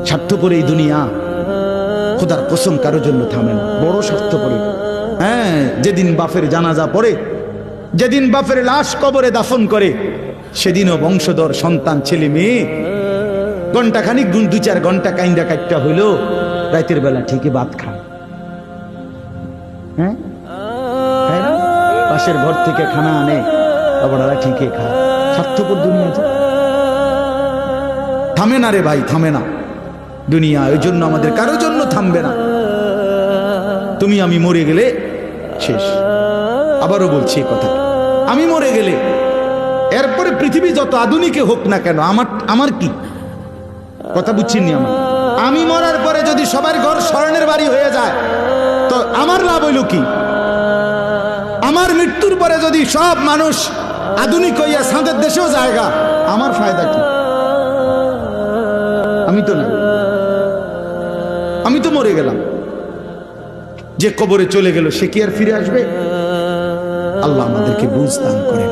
স্বার্থপর এই দুনিয়া খোদার কসম কারো জন্য থামে না, বড় স্বার্থপর। হ্যাঁ, যেদিন বাপের জানাজা পড়ে, যেদিন বাপের লাশ কবরে দাফন করে, সেদিনও বংশধর সন্তান ছেলে মেয়ে ঘন্টাখানিক 2-4 ঘন্টা কাইন্দা কাটটা হইলো, রাতের বেলা ঠিকই ভাত খায়। হ্যাঁ, পাশের ঘর থেকে খানা আনে, বাবারা ঠিকই খায়। স্বার্থপর দুনিয়া থামে না রে ভাই, থামে না দুনিয়া। ওই জন্য আমাদের কারোর জন্য থামবে না। তুমি আমি মরে গেলে শেষ। আবারও বলছি কথা, আমি মরে গেলে এরপরে পৃথিবী যত আধুনিকে হোক না কেন, আমার কি কথা বুঝছেন? আমি মরার পরে যদি সবার ঘর স্বর্ণের বাড়ি হয়ে যায় তো আমার লাভ হইল কি? আমার মৃত্যুর পরে যদি সব মানুষ আধুনিক হইয়া সাঁদের দেশেও জায়গা, আমার ফায়দা কি? আমি তো না, আমি তো মরে গেলাম। যে কবরে চলে গেল সে কি আর ফিরে আসবে? আল্লাহ আমাদেরকে বুঝ দান করেন।